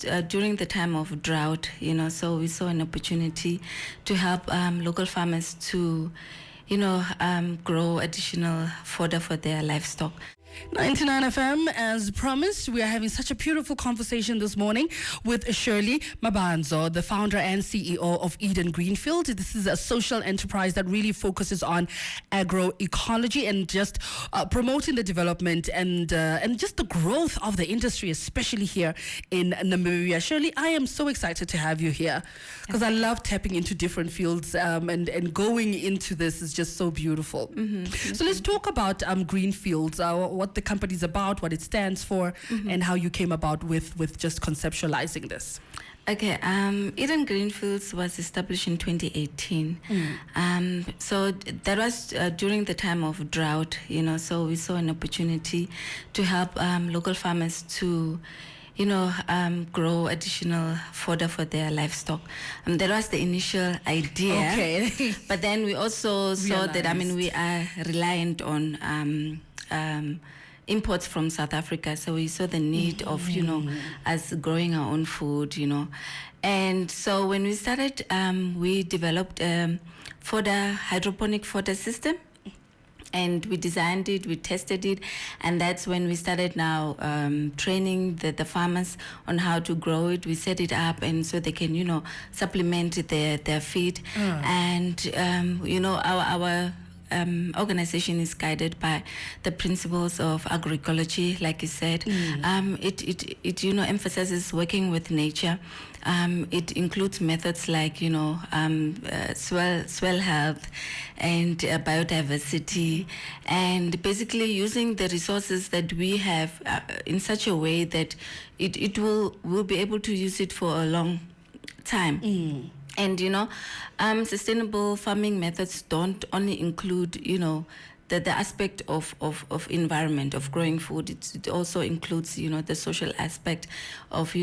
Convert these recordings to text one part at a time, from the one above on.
was during the time of drought, so we saw an opportunity to help local farmers to, grow additional fodder for their livestock. 99 FM, as promised, we are having such a beautiful conversation this morning with Shirley Mambadzo, the founder and CEO of Eden Greenfield. This is a social enterprise that really focuses on agroecology and just promoting the development and just the growth of the industry, especially here in Namibia. Shirley, I am so excited to have you here because I love tapping into different fields and going into this is just so beautiful. So let's talk about Greenfields. What the company is about, what it stands for, and how you came about with just conceptualizing this. Okay, Eden Greenfields was established in 2018. So that was during the time of drought, so we saw an opportunity to help local farmers to grow additional fodder for their livestock. That was the initial idea. Okay. But then we also saw that, we are reliant on imports from South Africa. So we saw the need of, us growing our own food, And so when we started, we developed a hydroponic fodder system. And we designed it, we tested it, and that's when we started now training the farmers on how to grow it. We set it up, and so they can, supplement their feed. And, our organization is guided by the principles of agroecology, like you said. It emphasizes working with nature. It includes methods like soil health and biodiversity, and basically using the resources that we have in such a way that we'll be able to use it for a long time. And, sustainable farming methods don't only include, the aspect of environment, of growing food. It also includes, the social aspect of,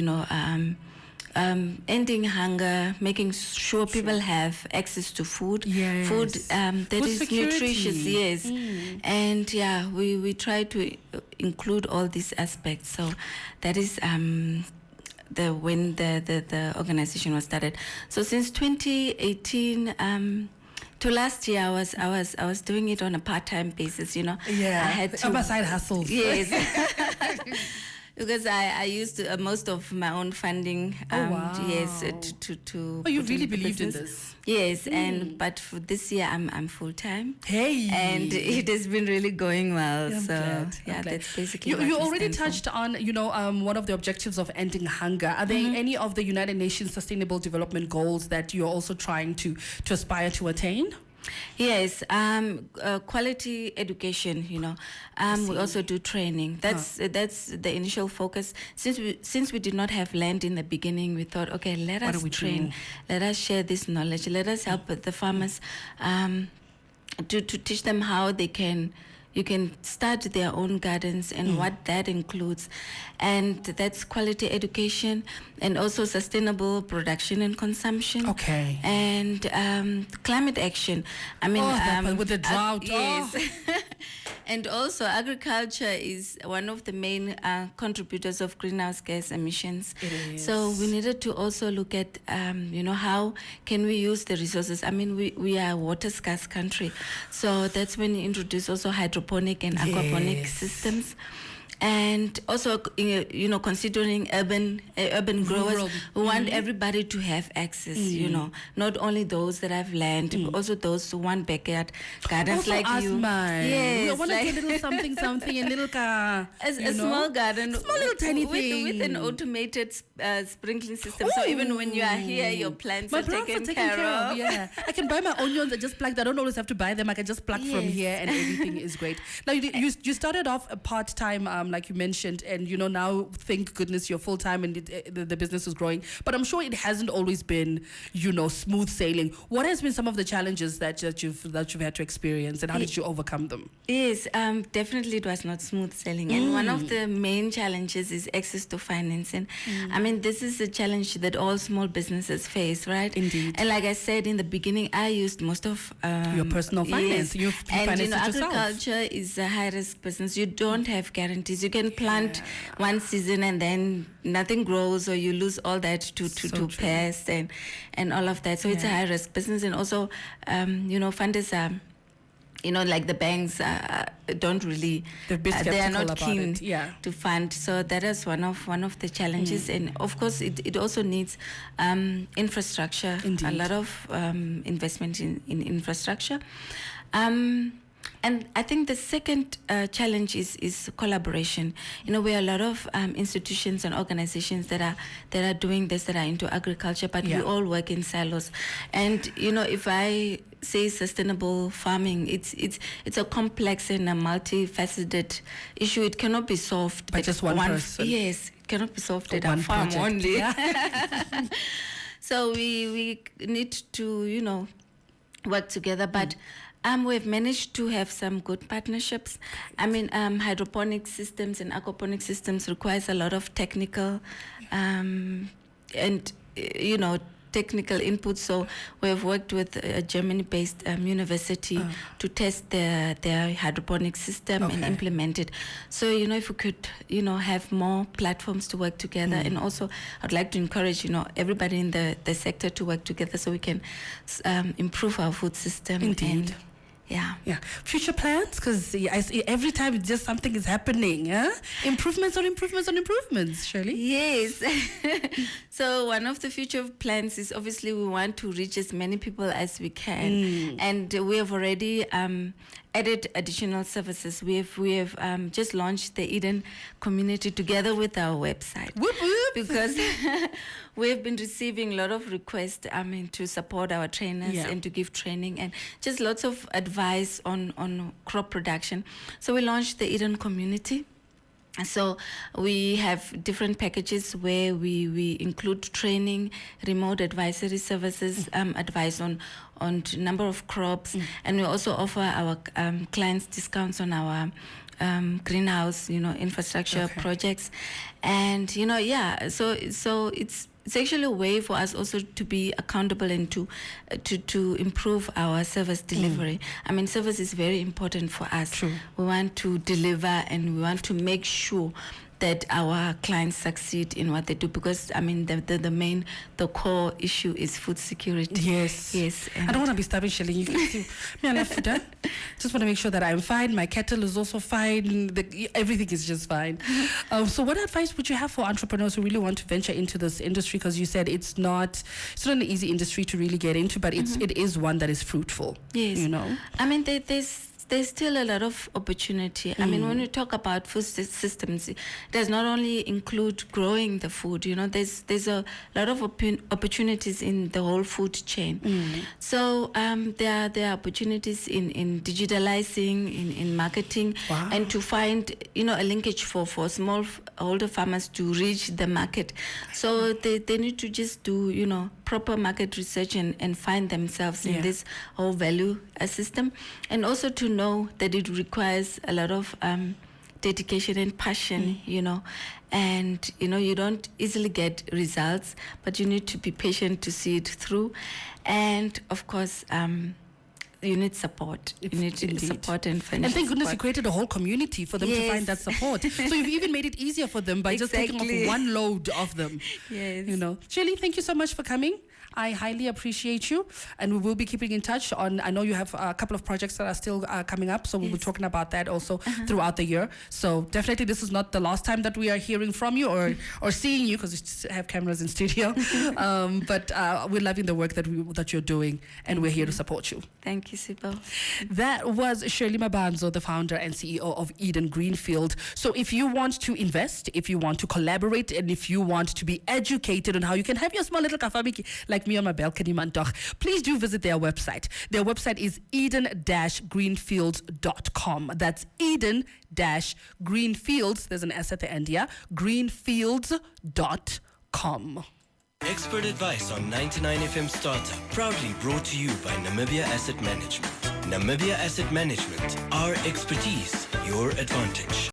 ending hunger, making sure people have access to food. Yes. Food that food is security. Nutritious, yes. And, we try to include all these aspects. So that is... when the organization was started. So since 2018 to last year, I was doing it on a part-time basis. Yeah, I had to side hustles. Yes. Because I used most of my own funding. Yes, to. Oh, you really believed in this? Yes, but for this year I'm full time. Hey, and it has been really going well. Yeah, so I'm glad. that's basically. You already touched on one of the objectives of ending hunger. Are there any of the United Nations Sustainable Development Goals that you're also trying to aspire to attain? Yes, quality education. We also do training. That's the initial focus. Since we did not have land in the beginning, we thought, okay, let us train, let us share this knowledge, let us help the farmers to teach them how you can start their own gardens and what that includes. And that's quality education and also sustainable production and consumption. Okay. And climate action. With the drought. Yes. And also agriculture is one of the main contributors of greenhouse gas emissions. It is. So we needed to also look at, how can we use the resources? We are a water scarce country. So that's when you introduce also hydroponic and aquaponic systems. And also, considering urban growers, we want everybody to have access, not only those that have land, but also those who want backyard gardens also like you. Yes, I want to get a little something, a little car. A small garden. Small little tiny thing. With an automated sprinkling system. So even when you are here, your plants are taken care of. Yeah. I can buy my onions and just pluck. I don't always have to buy them. I can just pluck from here and everything is great. Now, you started off a part-time, like you mentioned, and now thank goodness you're full-time and the business is growing, but I'm sure it hasn't always been smooth sailing. What has been some of the challenges that you've had to experience, and how did you overcome them? Yes, definitely it was not smooth sailing, and one of the main challenges is access to financing. This is a challenge that all small businesses face, right? Indeed. And like I said in the beginning, I used most of your personal finance. Yes. You financed it yourself. Agriculture is a high-risk business. You don't have guaranteed uncertainties. You can plant one season and then nothing grows, or you lose all that to pests and all of that. So it's a high risk business. And also, funders are, like the banks don't really, they are not keen to fund. So that is one of the challenges. And of course, it also needs infrastructure. Indeed. A lot of investment in infrastructure. And I think the second challenge is collaboration. We are a lot of institutions and organizations that are doing this, that are into agriculture, but we all work in silos. And if I say sustainable farming, it's a complex and a multifaceted issue. It cannot be solved by just one person. Yes, it cannot be solved at one farm only. Yeah. So we need to work together, but. We've managed to have some good partnerships. Hydroponic systems and aquaponic systems requires a lot of technical and technical input. So we've worked with a Germany-based university to test their hydroponic system and implement it. So if we could have more platforms to work together, and also I'd like to encourage everybody in the sector to work together so we can improve our food system. Indeed. Yeah. Future plans, because I see every time it's just something is happening. Improvements on improvements on improvements, Shirley. Yes. So one of the future plans is obviously we want to reach as many people as we can, and we have already added additional services. We have just launched the Eden community together with our website. Whoop, whoop. Because we have been receiving a lot of requests to support our trainers and to give training and just lots of advice on crop production. So we launched the Eden community. So we have different packages where we include training, remote advisory services, advice on number of crops, and we also offer our clients discounts on our greenhouse, infrastructure projects, and so it's actually a way for us also to be accountable and to improve our service delivery. Service is very important for us. True. We want to deliver, and we want to make sure that our clients succeed in what they do, because the core issue is food security. Yes. I don't want to be starving, Shirley. You can see me, I love food. Just want to make sure that I'm fine. My kettle is also fine. Everything is just fine. So what advice would you have for entrepreneurs who really want to venture into this industry? Because you said it's not an easy industry to really get into, but it is one that is fruitful. Yes. There's still a lot of opportunity. When we talk about food systems, it does not only include growing the food. There's a lot of opportunities in the whole food chain. So there are opportunities in digitalizing, in marketing, and to find a linkage for smallholder farmers to reach the market. So they need to just do proper market research and find themselves in this whole value system, and also to know that it requires a lot of dedication and passion, and you don't easily get results, but you need to be patient to see it through, and of course you need support. You need support and financial And thank goodness support. you created a whole community for them to find that support. So you've even made it easier for them by just taking off one load of them. Yes. Shirley, thank you so much for coming. I highly appreciate you, and we will be keeping in touch on, I know you have a couple of projects that are still coming up, so we'll be talking about that also throughout the year. So definitely this is not the last time that we are hearing from you or seeing you, because we have cameras in studio. But we're loving the work that you're doing, and we're here to support you. Thank you, Sibo. That was Shirley Mambadzo, the founder and CEO of Eden Greenfield. So if you want to invest, if you want to collaborate, and if you want to be educated on how you can have your small little kafamiki like me on my balcony, Mantoch, please do visit their website. Their website is eden-greenfields.com. That's Eden-Greenfields, there's an S at the end, greenfields.com. Expert advice on 99 FM Startup, proudly brought to you by Namibia Asset Management. Namibia Asset Management, our expertise, your advantage.